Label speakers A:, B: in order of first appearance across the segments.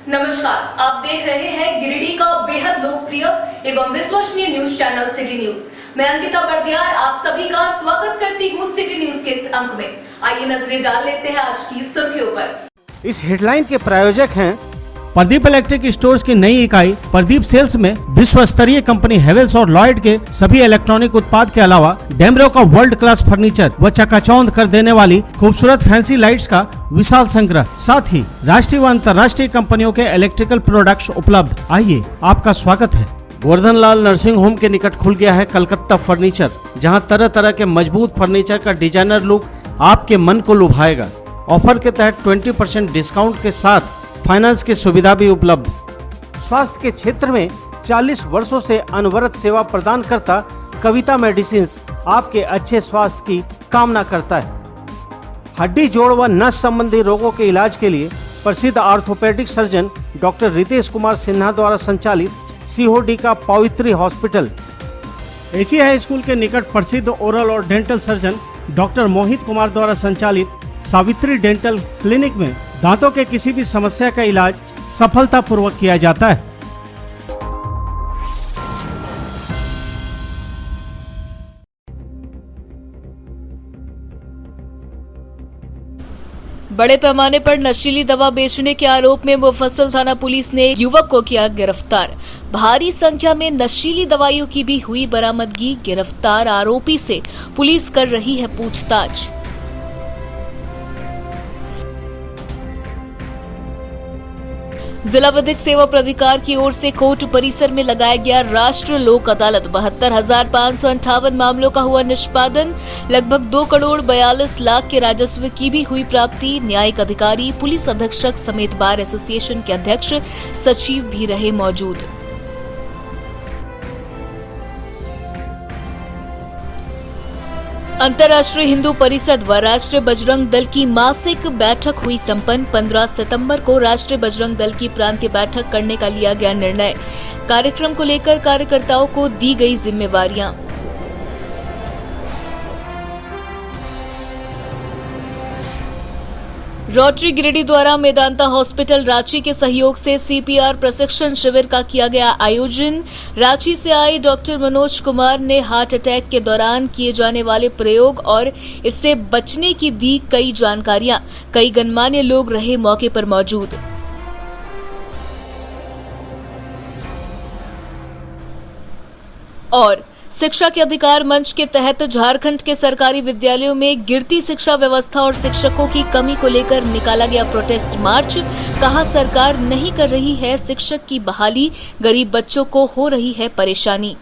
A: नमस्कार, आप देख रहे हैं गिरिडीह का बेहद लोकप्रिय एवं विश्वसनीय न्यूज चैनल सिटी न्यूज। मैं अंकिता बर्दियार आप सभी का स्वागत करती हूँ सिटी न्यूज के इस अंक में। आइए नजरें डाल लेते हैं आज की सुर्खियों पर।
B: इस हेडलाइन के प्रायोजक हैं प्रदीप इलेक्ट्रिक स्टोर्स की नई इकाई प्रदीप सेल्स में विश्व स्तरीय कंपनी हेवेल्स और लॉयड के सभी इलेक्ट्रॉनिक उत्पाद के अलावा डेमरो का वर्ल्ड क्लास फर्नीचर व चकाचौंध कर देने वाली खूबसूरत फैंसी लाइट्स का विशाल संग्रह, साथ ही राष्ट्रीय व अंतर्राष्ट्रीय कंपनियों के इलेक्ट्रिकल प्रोडक्ट्स उपलब्ध। आइए, आपका स्वागत है। गोवर्धन लाल नर्सिंग होम के निकट खुल गया है कलकत्ता फर्नीचर, जहां तरह तरह के मजबूत फर्नीचर का डिजाइनर लुक आपके मन को लुभाएगा। ऑफर के तहत 20% डिस्काउंट के साथ फाइनेंस की सुविधा भी उपलब्ध। स्वास्थ्य के क्षेत्र में 40 वर्षों से अनवरत सेवा प्रदान करता कविता मेडिसिन्स आपके अच्छे स्वास्थ्य की कामना करता है। हड्डी, जोड़ व नस संबंधी रोगों के इलाज के लिए प्रसिद्ध orthopaedic surgeon doctor Ritesh Kumar Sinha द्वारा संचालित सीओडी का पवित्री हॉस्पिटल, एची हाई स्कूल के निकट प्रसिद्ध ओरल और dental surgeon doctor Mohit Kumar द्वारा संचालित सावित्री डेंटल क्लिनिक में दांतों के किसी भी समस्या का इलाज सफलतापूर्वक किया जाता है।
C: बड़े पैमाने पर नशीली दवा बेचने के आरोप में मुफस्सिल थाना पुलिस ने एक युवक को किया गिरफ्तार। भारी संख्या में नशीली दवाइयों की भी हुई बरामदगी। गिरफ्तार आरोपी से पुलिस कर रही है पूछताछ। जिला विधिक सेवा प्राधिकार की ओर से कोर्ट परिसर में लगाया गया राष्ट्रीय लोक अदालत। 72,558 मामलों का हुआ निष्पादन। लगभग 2 करोड़ 42 लाख के राजस्व की भी हुई प्राप्ति। न्यायिक अधिकारी, पुलिस अधीक्षक समेत बार एसोसिएशन के अध्यक्ष, सचिव भी रहे मौजूद। अंतर्राष्ट्रीय हिंदू परिषद व राष्ट्रीय बजरंग दल की मासिक बैठक हुई संपन्न। 15 सितंबर को राष्ट्रीय बजरंग दल की प्रांतीय बैठक करने का लिया गया निर्णय। कार्यक्रम को लेकर कार्यकर्ताओं को दी गई जिम्मेवारियां। रोटरी गिरिडीह द्वारा मेदांता हॉस्पिटल रांची के सहयोग से सीपीआर प्रशिक्षण शिविर का किया गया आयोजन। रांची से आए डॉक्टर मनोज कुमार ने हार्ट अटैक के दौरान किए जाने वाले प्रयोग और इससे बचने की दी कई जानकारियां। कई गणमान्य लोग रहे मौके पर मौजूद। और शिक्षा के अधिकार मंच के तहत झारखंड के सरकारी विद्यालयों में गिरती शिक्षा व्यवस्था और शिक्षकों की कमी को लेकर निकाला गया प्रोटेस्ट मार्च। कहा, सरकार नहीं कर रही है शिक्षक की बहाली, गरीब बच्चों को हो रही है परेशानी।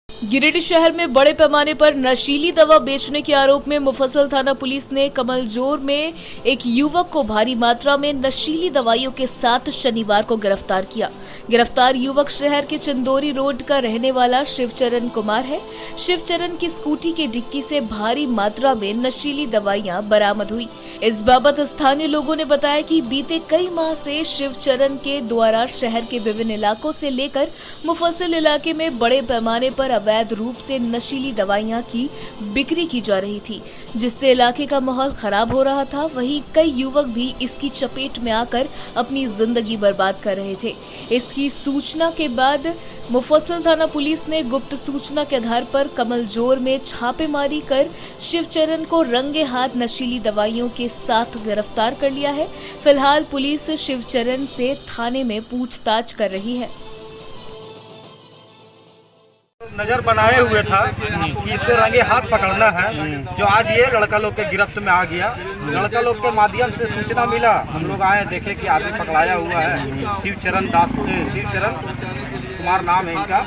C: गिरिडीह शहर में बड़े पैमाने पर नशीली दवा बेचने के आरोप में मुफस्सिल थाना पुलिस ने कमलजोर में एक युवक को भारी मात्रा में नशीली दवाइयों के साथ शनिवार को गिरफ्तार किया। गिरफ्तार युवक शहर के चंदोरी रोड का रहने वाला शिवचरण कुमार है। शिवचरण की स्कूटी की डिक्की से भारी मात्रा में नशीली दवाइयां बरामद हुई। इस बाबत स्थानीय लोगों ने बताया कि बीते कई माह से शिवचरण के द्वारा शहर के विभिन्न इलाकों से लेकर मुफस्सिल इलाके में बड़े पैमाने पर अवैध रूप से नशीली दवाइयां की बिक्री की जा रही थी, जिससे इलाके का माहौल खराब हो रहा था। वहीं कई युवक भी इसकी चपेट में आकर अपनी जिंदगी बर्बाद कर रहे थे। इसकी सूचना के बाद मुफस्सिल थाना पुलिस ने गुप्त सूचना के आधार पर कमलजोर में छापेमारी कर शिवचरण को रंगे हाथ नशीली दवाइयों के साथ गिरफ्तार कर लिया है। फिलहाल पुलिस शिवचरण से थाने में पूछताछ कर रही है।
D: नजर बनाए हुए था कि इसको रंगे हाथ पकड़ना है, जो आज ये लड़का लोग के गिरफ्त में आ गया। लड़का लोग के माध्यम से सूचना मिला, हम लोग आए, देखे कि आदमी पकड़ाया हुआ है। शिवचरण कुमार नाम है इनका।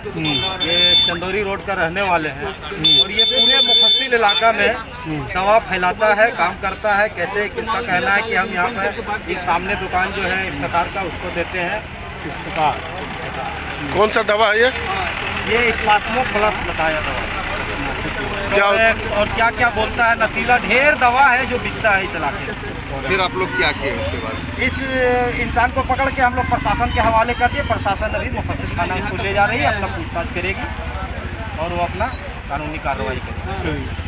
D: ये चंदोरी रोड का रहने वाले हैं और ये पूरे मुफस्सिल इलाका में दवा फैलाता है, काम करता है। कैसे, किसका कहना है कि हम यहाँ पर एक सामने दुकान जो है इफ्तार का, उसको देते हैं इफ्तार।
E: कौन सा दवा है
D: ये स्पास्मो प्लस बताया दवा और क्या क्या बोलता है, नशीला ढेर दवा है जो बिकता है इस इलाके में।
E: फिर आप लोग क्या किए उसके बाद?
D: इस इंसान को पकड़ के हम लोग प्रशासन के हवाले कर दिए। प्रशासन अभी मुफस्सिल थाना उसको ले जा रही है, अपना पूछताछ करेगी और वो अपना कानूनी कार्रवाई करेंगे।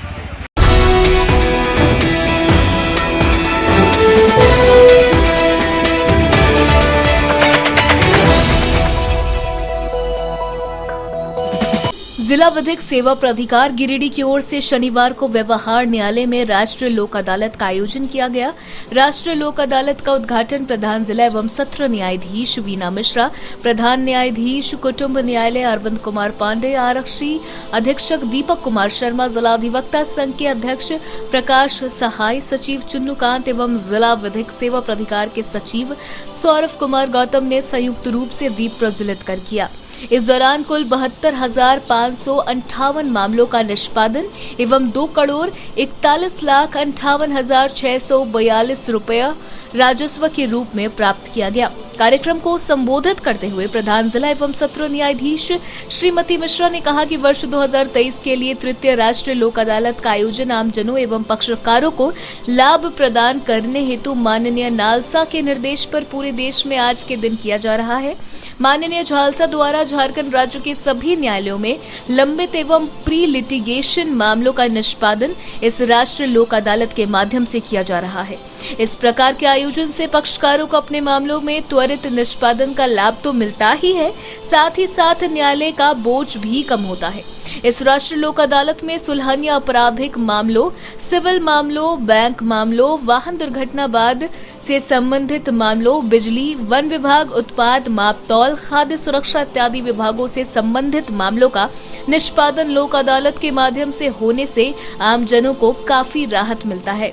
C: जिला विधिक सेवा प्राधिकार गिरिडीह की ओर से शनिवार को व्यवहार न्यायालय में राष्ट्रीय लोक अदालत का आयोजन किया गया। राष्ट्रीय लोक अदालत का उद्घाटन प्रधान जिला एवं सत्र न्यायाधीश वीना मिश्रा, प्रधान न्यायाधीश कुटुंब न्यायालय अरविंद कुमार पांडे, आरक्षी अधीक्षक दीपक कुमार शर्मा, जिला अधिवक्ता संघ के अध्यक्ष प्रकाश सहाय, सचिव चुन्नूकांत एवं जिला विधिक सेवा प्राधिकार के सचिव सौरभ कुमार गौतम ने संयुक्त रूप से दीप प्रज्वलित कर किया। इस दौरान कुल 72,558 मामलों का निष्पादन एवं 2,41,58,642 रुपया राजस्व के रूप में प्राप्त किया गया। कार्यक्रम को संबोधित करते हुए प्रधान जिला एवं सत्र न्यायाधीश श्रीमती मिश्रा ने कहा कि वर्ष 2023 के लिए तृतीय राष्ट्रीय लोक अदालत का आयोजन आमजनों एवं पक्षकारों को लाभ प्रदान करने हेतु माननीय नालसा के निर्देश पर पूरे देश में आज के दिन किया जा रहा है। माननीय झालसा द्वारा झारखंड राज्य के सभी न्यायालयों में लंबित एवं प्री लिटिगेशन मामलों का निष्पादन इस राष्ट्रीय लोक अदालत के माध्यम से किया जा रहा है। इस प्रकार के आयोजन से पक्षकारों को अपने मामलों में त्वरित निष्पादन का लाभ तो मिलता ही है, साथ ही साथ न्यायालय का बोझ भी कम होता है। इस राष्ट्रीय लोक अदालत में सुलहनिया आपराधिक मामलों, सिविल मामलों, बैंक मामलों, वाहन दुर्घटना बाद से संबंधित मामलों, बिजली, वन विभाग, उत्पाद, मापतौल, खाद्य सुरक्षा इत्यादि विभागों से संबंधित मामलों का निष्पादन लोक अदालत के माध्यम से होने से आमजनों को काफी राहत मिलता है।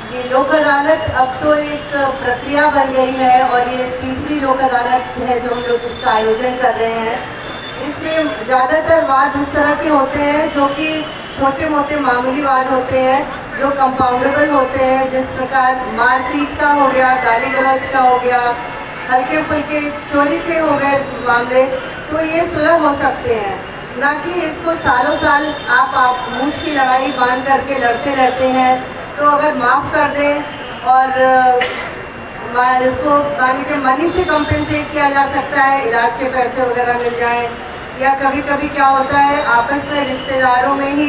F: ये लोक अदालत अब तो एक प्रक्रिया बन गई है और ये तीसरी लोक अदालत है जो हम लोग इसका आयोजन कर रहे हैं। इसमें ज़्यादातर वाद उस तरह के होते हैं जो कि छोटे मोटे मामूली वाद होते हैं, जो कंपाउंडेबल होते हैं, जिस प्रकार मारपीट का हो गया, गाली गलौज का हो गया, हल्के फुल्के चोरी के हो गए मामले, तो ये सुलह हो सकते हैं। ना कि इसको सालों साल आप मूंछ की लड़ाई बांध करके लड़ते रहते हैं। तो अगर माफ़ कर दें और इसको मान लीजिए मनी से कंपेंसेट किया जा सकता है, इलाज के पैसे वगैरह मिल जाएं, या कभी कभी क्या होता है आपस में रिश्तेदारों में ही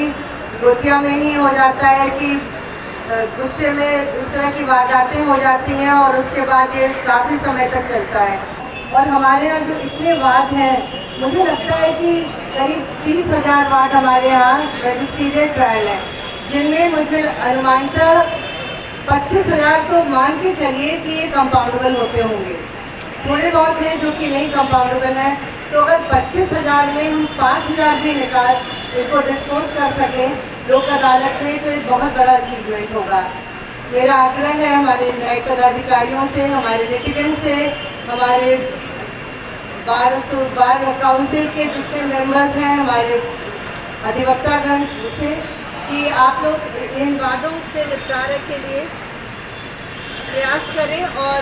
F: गोतिया में ही हो जाता है कि गुस्से में इस तरह की वारदातें हो जाती हैं और उसके बाद ये काफ़ी समय तक चलता है। और हमारे यहाँ जो इतने वाद हैं, मुझे लगता है कि करीब 30,000 वाद हमारे यहाँ रजिस्ट्रेटेड ट्रायल है, जिनमें मुझे अनुमानतः 25,000 तो मान के चलिए कि ये कंपाउंडेबल होते होंगे। थोड़े बहुत हैं जो कि नहीं कंपाउंडेबल हैं, तो अगर 25,000 में हम 5,000 भी निकाल इनको डिस्पोज कर सकें लोक अदालत में, तो एक बहुत बड़ा अचीवमेंट होगा। मेरा आग्रह है हमारे न्यायिक पदाधिकारियों से, हमारे लिटिगेंट से, हमारे बार काउंसिल के जितने मेंबर्स हैं, हमारे अधिवक्तागण से, कि आप लोग इन वादों के निपटारे के लिए प्रयास करें और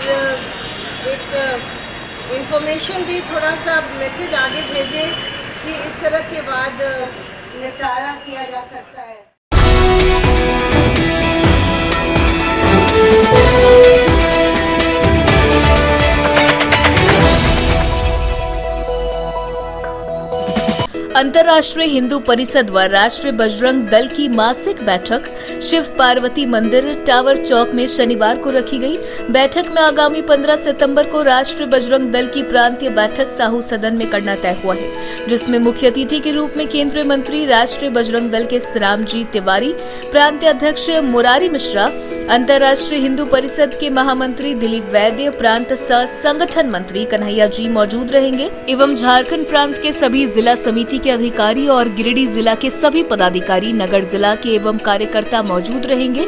F: एक इंफॉर्मेशन भी, थोड़ा सा मैसेज आगे भेजें कि इस तरह के वाद निपटारा किया जा सकता है।
C: अंतर्राष्ट्रीय हिंदू परिषद व राष्ट्रीय बजरंग दल की मासिक बैठक शिव पार्वती मंदिर टावर चौक में शनिवार को रखी गई। बैठक में आगामी 15 सितंबर को राष्ट्रीय बजरंग दल की प्रांतीय बैठक साहू सदन में करना तय हुआ है, जिसमें मुख्य अतिथि के रूप में केंद्रीय मंत्री राष्ट्रीय बजरंग दल के रामजी तिवारी, प्रांतीय अध्यक्ष मुरारी मिश्रा, अंतर्राष्ट्रीय हिंदू परिषद के महामंत्री दिलीप वैद्य, प्रांत संगठन मंत्री कन्हैया जी मौजूद रहेंगे एवं झारखंड प्रांत के सभी जिला समिति के अधिकारी और गिरिडीह जिला के सभी पदाधिकारी, नगर जिला के एवं कार्यकर्ता मौजूद रहेंगे।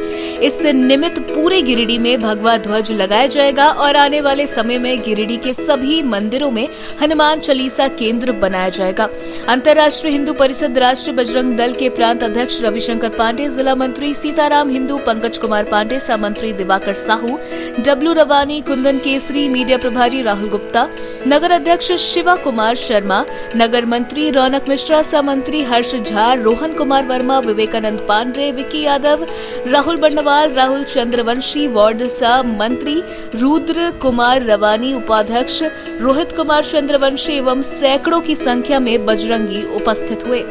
C: इस निमित्त पूरे गिरिडीह में भगवा ध्वज लगाया जाएगा और आने वाले समय में गिरिडीह के सभी मंदिरों में हनुमान चालीसा केंद्र बनाया जाएगा। अंतर्राष्ट्रीय हिंदू परिषद राष्ट्रीय बजरंग दल के प्रांत अध्यक्ष रविशंकर पांडे, जिला मंत्री सीताराम हिंदू पंकज कुमार पांडे, पांडे, मंत्री दिवाकर साहू, डब्लू रवानी, कुंदन केसरी, मीडिया प्रभारी राहुल गुप्ता, नगर अध्यक्ष शिवा कुमार शर्मा, नगर मंत्री रौनक मिश्रा, मंत्री हर्ष झा, रोहन कुमार वर्मा, विवेकानंद पांडे, विकी यादव, राहुल बंडवाल, राहुल चंद्रवंशी, वार्ड मंत्री रुद्र कुमार रवानी, उपाध्यक्ष रोहित कुमार चंद्रवंशी एवं सैकड़ों की संख्या में बजरंगी उपस्थित हुए।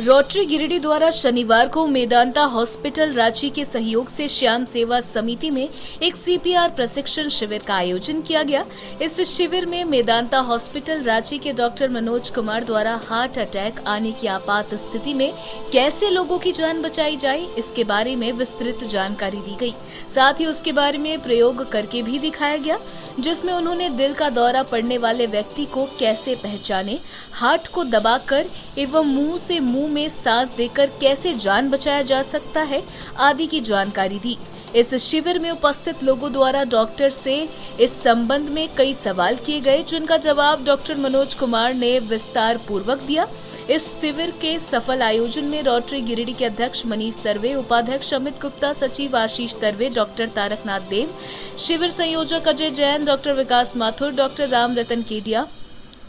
C: रोटरी गिरिडीह द्वारा शनिवार को मेदांता हॉस्पिटल रांची के सहयोग से श्याम सेवा समिति में एक सीपीआर प्रशिक्षण शिविर का आयोजन किया गया। इस शिविर में मेदांता हॉस्पिटल रांची के डॉक्टर मनोज कुमार द्वारा हार्ट अटैक आने की आपात स्थिति में कैसे लोगों की जान बचाई जाए, इसके बारे में विस्तृत जानकारी दी गई। साथ ही उसके बारे में प्रयोग करके भी दिखाया गया, जिसमें उन्होंने दिल का दौरा पड़ने वाले व्यक्ति को कैसे पहचाने, हार्ट को दबाकर एवं मुंह से मुंह में सांस देकर कैसे जान बचाया जा सकता है आदि की जानकारी दी। इस शिविर में उपस्थित लोगों द्वारा डॉक्टर से इस संबंध में कई सवाल किए गए, जिनका जवाब डॉक्टर मनोज कुमार ने विस्तार पूर्वक दिया। इस शिविर के सफल आयोजन में रोटरी गिरिडीह के अध्यक्ष मनीष तरवे, उपाध्यक्ष अमित गुप्ता, सचिव आशीष तरवे, डॉक्टर तारकनाथ देव, शिविर संयोजक अजय जैन, डॉक्टर विकास माथुर, डॉक्टर राम रतन केडिया,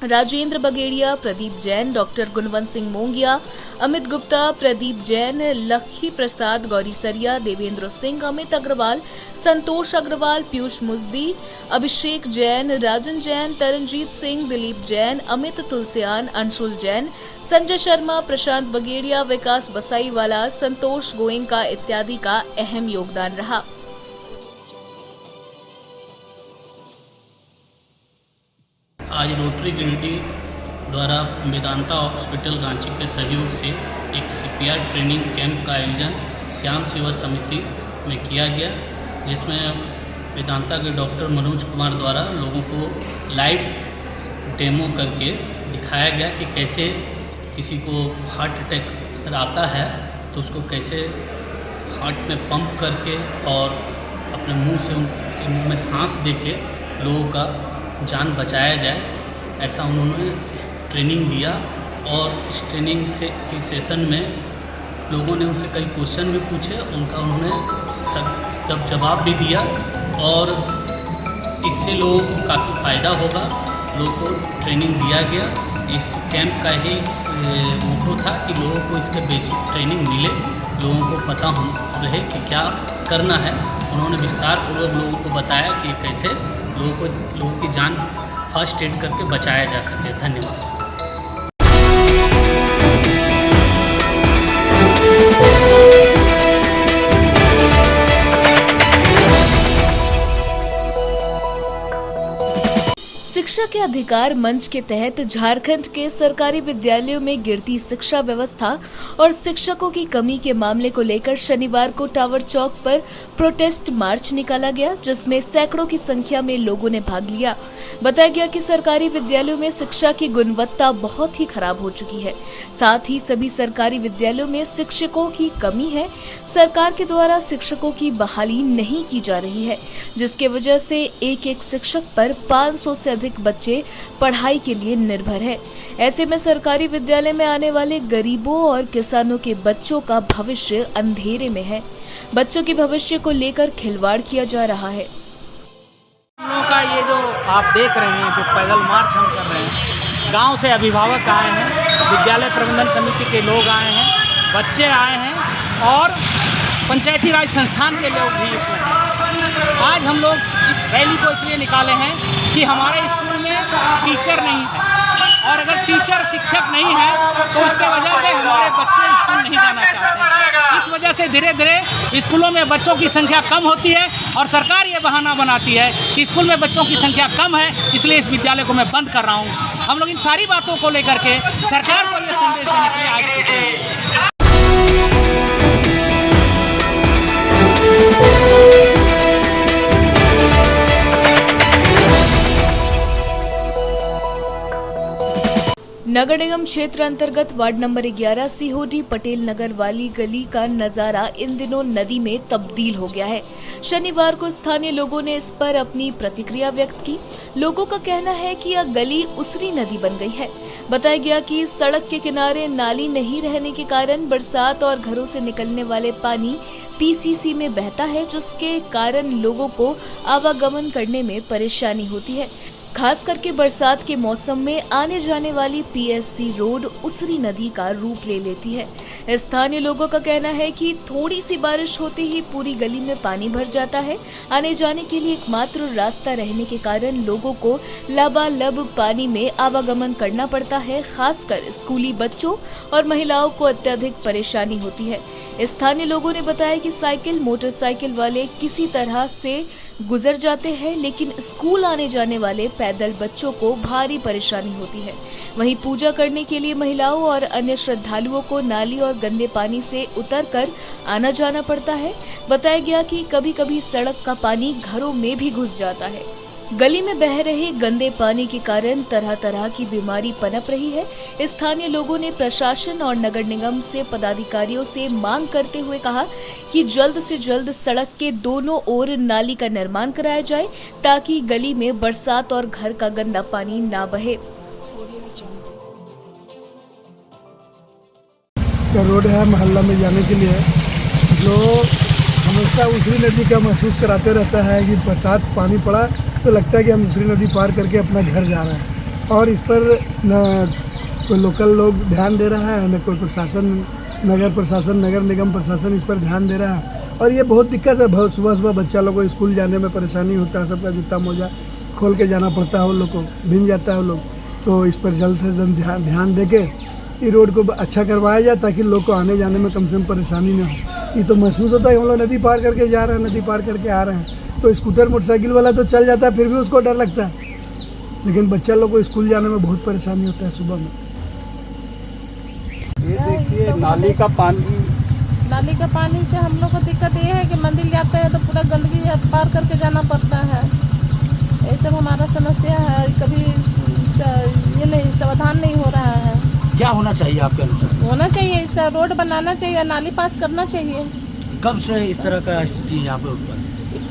C: राजेंद्र बगेड़िया, प्रदीप जैन, डॉक्टर गुणवंत सिंह मोंगिया, अमित गुप्ता, प्रदीप जैन, लखी प्रसाद, गौरी सरिया, देवेंद्र सिंह, अमित अग्रवाल, संतोष अग्रवाल, पीयूष मुजदी, अभिषेक जैन, राजन जैन, तरनजीत सिंह, दिलीप जैन, अमित तुलसियान, अंशुल जैन, संजय शर्मा, प्रशांत बगेड़िया, विकास बसाईवाला, संतोष गोयनका इत्यादि का अहम योगदान रहा।
G: आज रोटरी गिरिडीह द्वारा मेदांता हॉस्पिटल रांची के सहयोग से एक सीपीआर ट्रेनिंग कैंप का आयोजन श्याम सेवा समिति में किया गया, जिसमें मेदांता के डॉक्टर मनोज कुमार द्वारा लोगों को लाइव डेमो करके दिखाया गया कि कैसे किसी को हार्ट अटैक अगर आता है तो उसको कैसे हार्ट में पंप करके और अपने मुंह से उनके मुंह में सांस देके लोगों का जान बचाया जाए, ऐसा उन्होंने ट्रेनिंग दिया। और इस ट्रेनिंग के सेशन में लोगों ने उनसे कई क्वेश्चन भी पूछे, उनका उन्होंने सब जवाब भी दिया और इससे लोगों को काफ़ी फ़ायदा होगा। लोगों को ट्रेनिंग दिया गया। इस कैंप का ही मोटो था कि लोगों को इसके बेसिक ट्रेनिंग मिले, लोगों को पता रहे कि क्या करना है। उन्होंने विस्तार पूर्वक लोगों को बताया कि कैसे लोगों की जान फर्स्ट एड करके बचाया जा सके। धन्यवाद।
C: शिक्षा के अधिकार मंच के तहत झारखंड के सरकारी विद्यालयों में गिरती शिक्षा व्यवस्था और शिक्षकों की कमी के मामले को लेकर शनिवार को टावर चौक पर प्रोटेस्ट मार्च निकाला गया, जिसमें सैकड़ों की संख्या में लोगों ने भाग लिया। बताया गया कि सरकारी विद्यालयों में शिक्षा की गुणवत्ता बहुत ही खराब हो चुकी है। साथ ही सभी सरकारी विद्यालयों में शिक्षकों की कमी है। सरकार के द्वारा शिक्षकों की बहाली नहीं की जा रही है, जिसके वजह से एक एक शिक्षक पर 500 से अधिक बच्चे पढ़ाई के लिए निर्भर है। ऐसे में सरकारी विद्यालय में आने वाले गरीबों और किसानों के बच्चों का भविष्य अंधेरे में है। बच्चों के भविष्य को लेकर खिलवाड़ किया जा रहा है।
H: हम लोगों का ये जो आप देख रहे हैं, जो पैदल मार्च हम कर रहे हैं, गांव से अभिभावक आए हैं, विद्यालय प्रबंधन समिति के लोग आए हैं, बच्चे आए हैं और पंचायती राज संस्थान के लोग भी इसमें हैं। आज हम लोग इस रैली को इसलिए निकाले हैं कि हमारे स्कूल में टीचर नहीं है, और अगर टीचर शिक्षक नहीं है तो उसके वजह से हमारे बच्चे स्कूल नहीं जाना चाहते हैं। इस वजह से धीरे धीरे स्कूलों में बच्चों की संख्या कम होती है और सरकार ये बहाना बनाती है कि स्कूल में बच्चों की संख्या कम है, इसलिए इस विद्यालय को मैं बंद कर रहा हूँ। हम लोग इन सारी बातों को लेकर के सरकार को ये संदेश देने के लिए आज जुटे हैं।
C: नगर निगम क्षेत्र अंतर्गत वार्ड नंबर 11 सीहोडी पटेल नगर वाली गली का नजारा इन दिनों नदी में तब्दील हो गया है। शनिवार को स्थानीय लोगों ने इस पर अपनी प्रतिक्रिया व्यक्त की। लोगों का कहना है कि यह गली उसरी नदी बन गई है। बताया गया कि सड़क के किनारे नाली नहीं रहने के कारण बरसात और घरों से निकलने वाले पानी पीसीसी में बहता है, जिसके कारण लोगों को आवागमन करने में परेशानी होती है। खास करके बरसात के मौसम में आने जाने वाली पीएससी रोड उसरी नदी का रूप ले लेती है। स्थानीय लोगों का कहना है कि थोड़ी सी बारिश होते ही पूरी गली में पानी भर जाता है। आने जाने के लिए एकमात्र रास्ता रहने के कारण लोगों को लबालब पानी में आवागमन करना पड़ता है। खासकर स्कूली बच्चों और महिलाओं को अत्यधिक परेशानी होती है। स्थानीय लोगों ने बताया कि साइकिल मोटरसाइकिल वाले किसी तरह से गुजर जाते हैं, लेकिन स्कूल आने जाने वाले पैदल बच्चों को भारी परेशानी होती है। वहीं पूजा करने के लिए महिलाओं और अन्य श्रद्धालुओं को नाली और गंदे पानी से उतरकर आना जाना पड़ता है। बताया गया कि कभी कभी सड़क का पानी घरों में भी घुस जाता है। गली में बह रहे गंदे पानी के कारण तरह तरह की बीमारी पनप रही है। स्थानीय लोगों ने प्रशासन और नगर निगम से पदाधिकारियों से मांग करते हुए कहा कि जल्द से जल्द सड़क के दोनों ओर नाली का निर्माण कराया जाए, ताकि गली में बरसात और घर का गंदा पानी ना बहे।
I: रोड है मोहल्ला में जाने के लिए, जो हमेशा उसरी नदी का महसूस कराते रहता है कि बरसात पानी पड़ा तो लगता है कि हम दूसरी नदी पार करके अपना घर जा रहे हैं, और इस पर न कोई लोकल लोग ध्यान दे रहा है, न कोई प्रशासन, नगर प्रशासन, नगर निगम प्रशासन इस पर ध्यान दे रहा है। और ये बहुत दिक्कत है। बहुत सुबह सुबह बच्चा लोग को स्कूल जाने में परेशानी होता है, सबका जूता मोजा खोल के जाना पड़ता है, उन लोग को भीग जाता है वो लोग। तो इस पर जल्द से जल्द ध्यान दे के ये रोड को अच्छा करवाया जाए, ताकि लोग को आने जाने में कम से कम परेशानी न हो। ये तो महसूस होता है हम लोग नदी पार करके जा रहे हैं, नदी पार करके आ रहे हैं, तो स्कूटर मोटरसाइकिल वाला तो चल जाता है, फिर भी उसको डर लगता है, लेकिन बच्चा लोग को स्कूल जाने में बहुत परेशानी होता है सुबह में।
H: ये देखिए नाली का पानी
J: से हम लोग को दिक्कत ये है कि मंदिर जाते हैं तो पूरा गंदगी पार करके जाना पड़ता है। ये सब हमारा समस्या है। कभी ये नहीं समाधान नहीं हो रहा है।
K: क्या होना चाहिए आपके अनुसार?
J: होना चाहिए, इसका रोड बनाना चाहिए, नाली पास करना चाहिए।
K: कब से इस तरह का स्थिति है यहाँ पे उत्पन्न?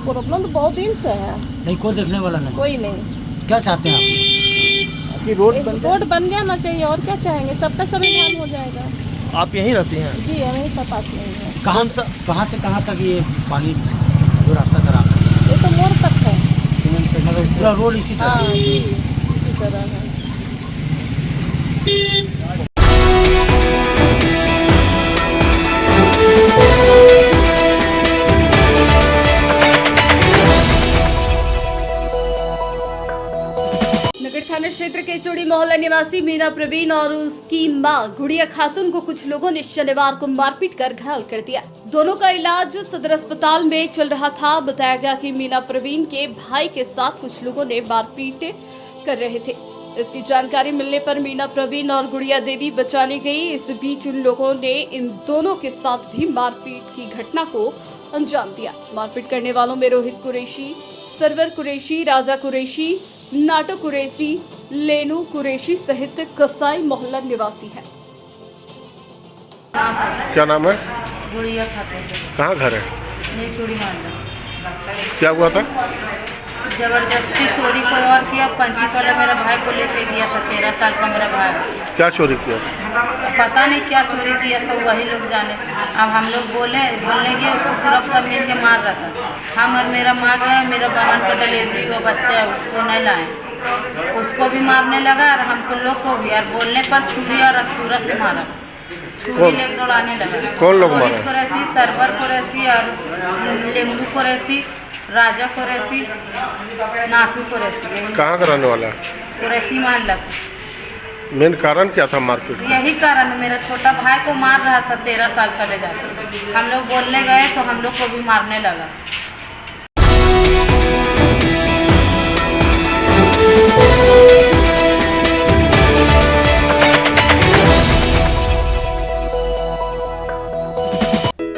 J: प्रॉब्लम तो बहुत दिन से है।
K: नहीं, कोई देखने वाला नहीं? कोई
J: नहीं।
K: क्या चाहते हैं आप?
H: कि
J: रोड बन जाना चाहिए, और क्या चाहेंगे, सबका संविधान हो जाएगा।
H: आप यहीं रहती हैं?
J: जी, यहीं पर पास में है।
K: कहाँ से कहाँ तक ये पानी जो रास्ता खराब है?
J: ये तो मोड़ तक है,
K: मतलब पूरा रोड इसी तरह?
J: हाँ जी, इसी तरह है।
L: थाना क्षेत्र के चोड़ी मोहल्ला निवासी मीना प्रवीण और उसकी मां गुड़िया खातून को कुछ लोगों ने शनिवार को मारपीट कर घायल कर दिया। दोनों का इलाज सदर अस्पताल में चल रहा था। बताया गया कि मीना प्रवीण के भाई के साथ कुछ लोगों ने मारपीट कर रहे थे। इसकी जानकारी मिलने पर मीना प्रवीण और गुड़िया देवी बचाने गई। इस बीच उन लोगों ने इन दोनों के साथ भी मारपीट की घटना को अंजाम दिया। मारपीट करने वालों में रोहित कुरैशी, सरवर कुरैशी, राजा कुरैशी, नाटो कुरैशी, लेनू कुरैशी सहित कसाई मोहल्ला निवासी है।
E: क्या नाम है?
J: गुड़िया खातून।
E: कहाँ घर है?
J: नहीं, चोरी मोहल्ला।
E: क्या हुआ था?
J: जबरदस्ती चोरी कोई और किया, पंची वाला मेरा भाई को लेके गया था, 13 साल का मेरा भाई।
E: क्या चोरी किया?
J: पता नहीं क्या चोरी किया था, वही लोग जाने। अब हम लोग बोलने गए, उसको पूरा सब मिल के मार रहा था। हम और मेरा माँ गए, मेरा बहन का डिलीवरी हुआ बच्चा है, उसको नहीं लाए, उसको भी मारने लगा और हमको लोग को भी, और बोलने पर छुरी और अस्तूरा से मारा, छुरी लेकर दौड़ाने लगा।
E: कौन लोग मारा?
J: रोहित कुरैशी, सरवर कुरैशी और लेमू कुरैशी, राजा कुरैशी, नाटू कुरैशी।
E: कहाँ का रहने वाला है?
J: कुरैशी मोहल्ला।
E: मेन कारण क्या था मारपीट?
J: यही कारण, मेरा छोटा भाई को मार रहा था 13 साल का ले जाकर। हम लोग बोलने गए तो हम लोग को भी मारने लगा।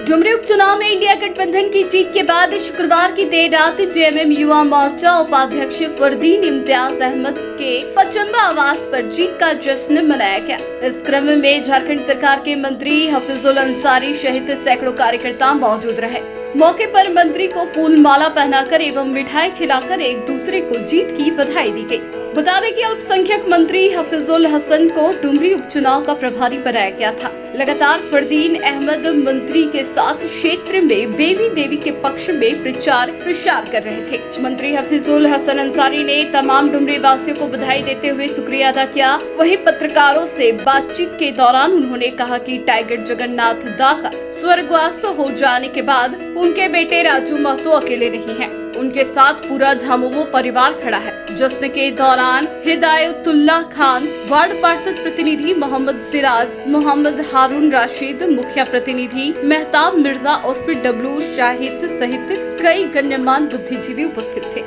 L: डुमरी उपचुनाव में इंडिया गठबंधन की जीत के बाद शुक्रवार की देर रात जेएमएम युवा मोर्चा उपाध्यक्ष फरदीन इम्तियाज अहमद के 55वां आवास पर जीत का जश्न मनाया गया। इस क्रम में झारखंड सरकार के मंत्री हफीजुल अंसारी सहित सैकड़ों कार्यकर्ता मौजूद रहे। मौके पर मंत्री को फूल माला पहनाकर एवं मिठाई खिलाकर एक दूसरे को जीत की बधाई दी गई। बता दें कि अल्पसंख्यक मंत्री हफीजुल हसन को डुमरी उपचुनाव का प्रभारी बनाया गया था। लगातार फरदीन अहमद मंत्री के साथ क्षेत्र में बेबी देवी के पक्ष में प्रचार प्रसार कर रहे थे। मंत्री हफीजुल हसन अंसारी ने तमाम डुमरी वासियों को बधाई देते हुए शुक्रिया अदा किया। वहीं पत्रकारों से बातचीत के दौरान उन्होंने कहा कि टाइगर जगन्नाथ दा का स्वर्गवास हो जाने के बाद उनके बेटे राजू महतो अकेले नहीं हैं। उनके साथ पूरा झामुमो परिवार खड़ा है। जश्न के दौरान हिदायतुल्लाह खान, वार्ड पार्षद प्रतिनिधि मोहम्मद सिराज, मोहम्मद हारून राशिद, मुखिया प्रतिनिधि मेहताब मिर्जा और फिर डब्लू शाहिद सहित कई गण्यमान्य बुद्धिजीवी उपस्थित थे।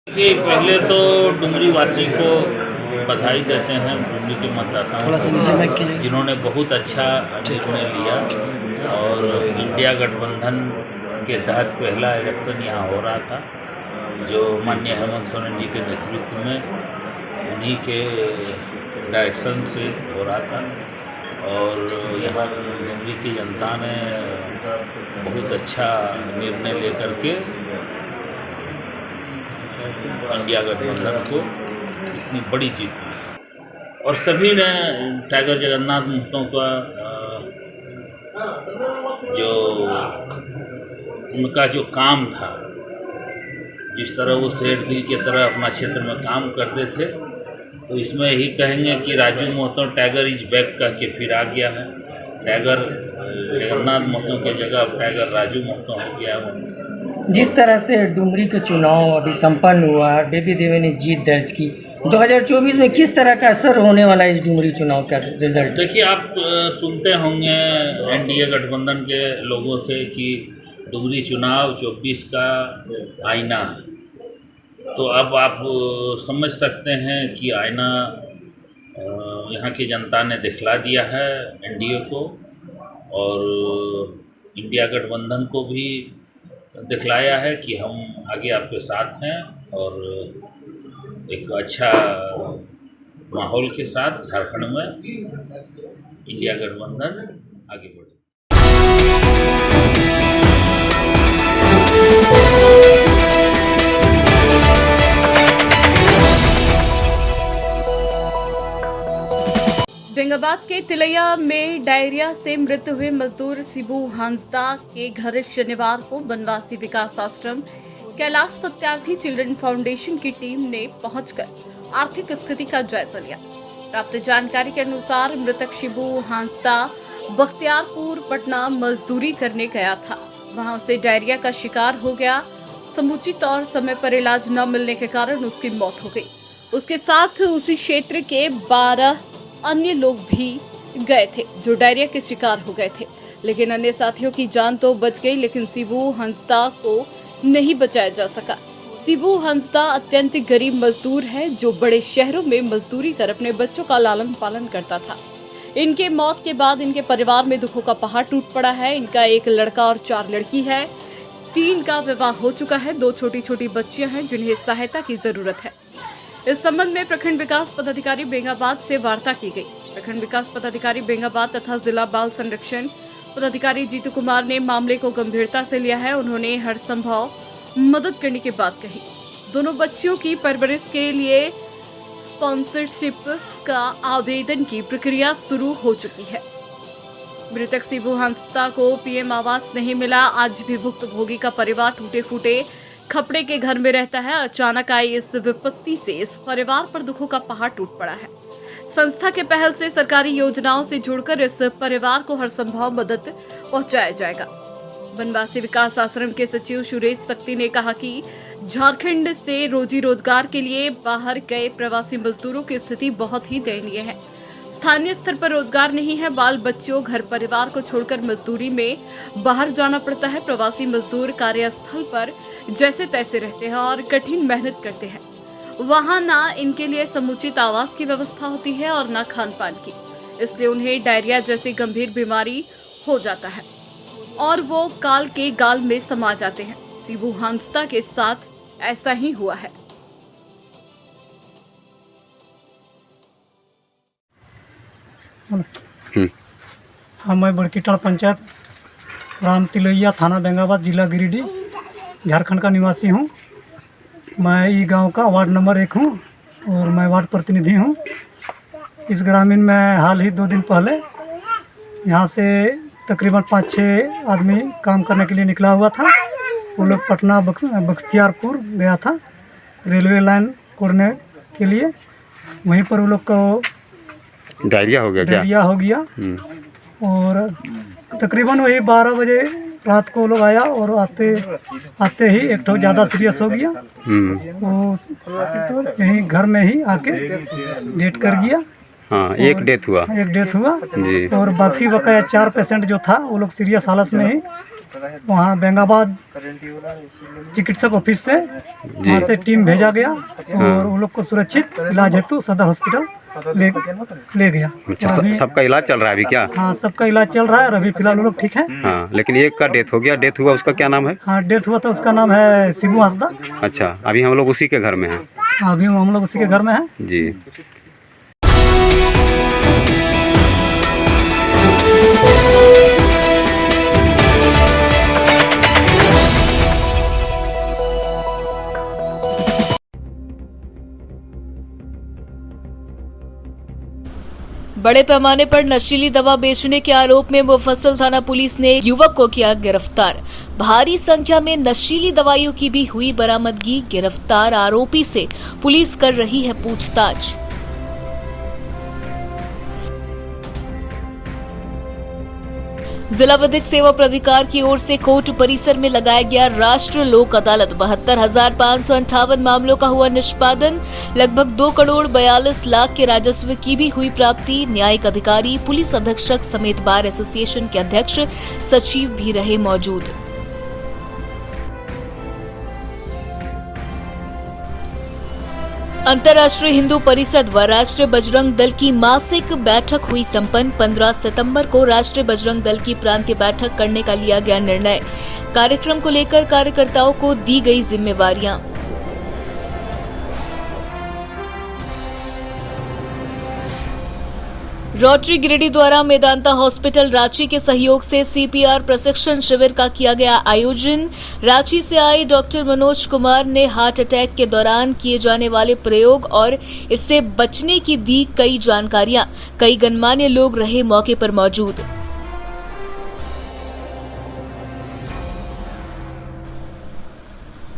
G: पहले तो डुमरी वासी को बधाई देते हैं, डुमरी के मतदाताओं जिन्होंने बहुत अच्छा निर्णय लिया और इंडिया गठबंधन के तहत पहला इलेक्शन यहाँ हो रहा था, जो माननीय हेमंत सोरेन जी के नेतृत्व में उन्हीं के डायरेक्शन से हो रहा था। और यहाँ डुमरी की जनता ने बहुत अच्छा निर्णय लेकर के इंडिया गठबंधन को इतनी बड़ी जीत दी और सभी ने टाइगर जगन्नाथ महतो का जो उनका जो काम था, जिस तरह वो शेर दिल की तरह अपना क्षेत्र में काम करते थे, तो इसमें यही कहेंगे कि Raju Mahato tiger is back कह के फिर आ गया है। टाइगर जगन्नाथ महतो की जगह अब टाइगर राजू महतो हो गया है।
M: जिस तरह से डुमरी का चुनाव अभी संपन्न हुआ, बेबी देवी ने जीत दर्ज की, 2024 में किस तरह का असर होने वाला है इस डुमरी चुनाव का रिजल्ट?
G: देखिए, आप सुनते होंगे एनडीए गठबंधन के लोगों से कि डुमरी चुनाव 24 का आईना है, तो अब आप समझ सकते हैं कि आईना यहाँ की जनता ने दिखला दिया है एनडीए को और इंडिया गठबंधन को भी दिखलाया है कि हम आगे आपके साथ हैं और एक अच्छा माहौल के साथ झारखंड में इंडिया गठबंधन आगे बढ़े।
L: औरंगाबाद के तिलैया में डायरिया से मृत हुए मजदूर शिबू हांसदा के घर शनिवार को बनवासी विकास आश्रम कैलाश सत्यार्थी चिल्ड्रन फाउंडेशन की टीम ने पहुंचकर आर्थिक स्थिति का जायजा लिया। प्राप्त जानकारी के अनुसार मृतक शिबू हांसदा बख्तियारपुर पटना मजदूरी करने गया था। वहां उसे डायरिया का शिकार हो गया। समुचित और समय पर इलाज न मिलने के कारण उसकी मौत हो गई। उसके साथ उसी क्षेत्र के 12 अन्य लोग भी गए थे जो डायरिया के शिकार हो गए थे, लेकिन अन्य साथियों की जान तो बच गई, लेकिन शिबू हांसदा को नहीं बचाया जा सका। शिबू हांसदा अत्यंत गरीब मजदूर है जो बड़े शहरों में मजदूरी कर अपने बच्चों का लालन पालन करता था। इनके मौत के बाद इनके परिवार में दुखों का पहाड़ टूट पड़ा है। इनका एक लड़का और 4 लड़की है। 3 का विवाह हो चुका है। 2 छोटी छोटी बच्चियां हैं जिन्हें सहायता की जरूरत है। इस संबंध में प्रखंड विकास पदाधिकारी बेंगाबाद से वार्ता की गई। प्रखंड विकास पदाधिकारी बेंगाबाद तथा जिला बाल संरक्षण पदाधिकारी जीतू कुमार ने मामले को गंभीरता से लिया है। उन्होंने हर संभव मदद करने की बात कही। दोनों बच्चियों की परवरिश के लिए स्पॉन्सरशिप का आवेदन की प्रक्रिया शुरू हो चुकी है। मृतक शिबू हांसदा को पीएम आवास नहीं मिला। आज भी भुक्तभोगी का परिवार टूटे फूटे खपड़े के घर में रहता है। अचानक आई इस विपत्ति से इस परिवार पर दुखों का पहाड़ टूट पड़ा है। संस्था के पहल से सरकारी योजनाओं से जुड़कर इस परिवार को हर संभव मदद पहुंचाया जाएगा। बनवासी विकास आश्रम के सचिव सुरेश शक्ति ने कहा कि झारखंड से रोजी रोजगार के लिए बाहर गए प्रवासी मजदूरों की स्थिति बहुत ही दयनीय है। स्थानीय स्तर पर रोजगार नहीं है। बाल बच्चों घर परिवार को छोड़कर मजदूरी में बाहर जाना पड़ता है। प्रवासी मजदूर कार्यस्थल पर जैसे तैसे रहते हैं और कठिन मेहनत करते हैं। वहां ना इनके लिए समुचित आवास की व्यवस्था होती है और ना खान पान की। इसलिए उन्हें डायरिया जैसी गंभीर बीमारी हो जाता है और वो काल के गाल में समा जाते हैं। शिबू हंसदा के साथ ऐसा ही हुआ है।
I: मैं बड़कीटाड़ पंचायत राम तिलैया थाना बेंगाबाद जिला गिरिडीह झारखंड का निवासी हूँ। मैं ई गांव का वार्ड नंबर 1 हूँ और मैं वार्ड प्रतिनिधि हूँ। इस ग्रामीण में हाल ही 2 दिन पहले यहाँ से तकरीबन 5-6 आदमी काम करने के लिए निकला हुआ था। वो लोग पटना बख्तियारपुर गया था रेलवे लाइन कोड़ने के लिए। वहीं पर वो लोग को
E: डायरिया हो गया क्या?
I: डायरिया हो गया और तकरीबन वही 12 बजे रात को लोग आया और आते ही एक तो ज़्यादा सीरियस हो गया। वो यहीं घर में ही आके डेथ कर गया।
E: हाँ, एक डेथ हुआ
I: जी। और बाकी बकाया 4 पेशेंट जो था वो लोग सीरियस हालत में ही वहाँ बेंगाबाद चिकित्सक ऑफिस से वहाँ से टीम भेजा गया और वो लोग को सुरक्षित इलाज हेतु सदर हॉस्पिटल ले गया।
E: अच्छा, सबका इलाज चल रहा है अभी क्या?
I: हाँ, सबका इलाज चल रहा है और अभी फिलहाल वो लोग ठीक है।
E: हाँ, लेकिन एक का डेथ हो गया। डेथ हुआ उसका क्या नाम है?
I: हाँ, डेथ हुआ था उसका नाम है शिबू हंसदा।
E: अच्छा, अभी हम लोग उसी के घर में हैं।
I: अभी हम लोग उसी के घर में हैं
E: जी।
C: बड़े पैमाने पर नशीली दवा बेचने के आरोप में मुफस्सिल थाना पुलिस ने एक युवक को किया गिरफ्तार। भारी संख्या में नशीली दवाइयों की भी हुई बरामदगी। गिरफ्तार आरोपी से पुलिस कर रही है पूछताछ। जिला विधिक सेवा प्राधिकार की ओर से कोर्ट परिसर में लगाया गया राष्ट्रीय लोक अदालत। 72,558 मामलों का हुआ निष्पादन। लगभग 2 करोड़ 42 लाख के राजस्व की भी हुई प्राप्ति। न्यायिक अधिकारी, पुलिस अधीक्षक समेत बार एसोसिएशन के अध्यक्ष, सचिव भी रहे मौजूद। अंतर्राष्ट्रीय हिंदू परिषद व राष्ट्रीय बजरंग दल की मासिक बैठक हुई संपन्न। 15 सितंबर को राष्ट्रीय बजरंग दल की प्रांतीय बैठक करने का लिया गया निर्णय। कार्यक्रम को लेकर कार्यकर्ताओं को दी गई जिम्मेवारियां। रोटरी गिरिडीह द्वारा मेदांता हॉस्पिटल रांची के सहयोग से सीपीआर प्रशिक्षण शिविर का किया गया आयोजन। रांची से आए डॉक्टर मनोज कुमार ने हार्ट अटैक के दौरान किए जाने वाले प्रयोग और इससे बचने की दी कई जानकारियां। कई गणमान्य लोग रहे मौके पर मौजूद।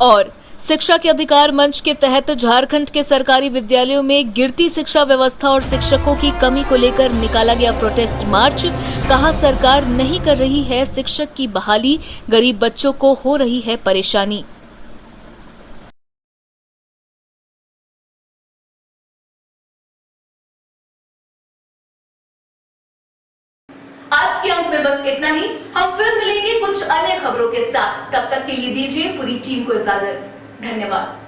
C: और शिक्षा के अधिकार मंच के तहत झारखंड के सरकारी विद्यालयों में गिरती शिक्षा व्यवस्था और शिक्षकों की कमी को लेकर निकाला गया प्रोटेस्ट मार्च। कहा, सरकार नहीं कर रही है शिक्षक की बहाली, गरीब बच्चों को हो रही है परेशानी।
A: आज के अंक में बस इतना ही। हम फिर मिलेंगे कुछ अन्य खबरों के साथ। तब तक के लिए दीजिए पूरी टीम को इजाजत। धन्यवाद।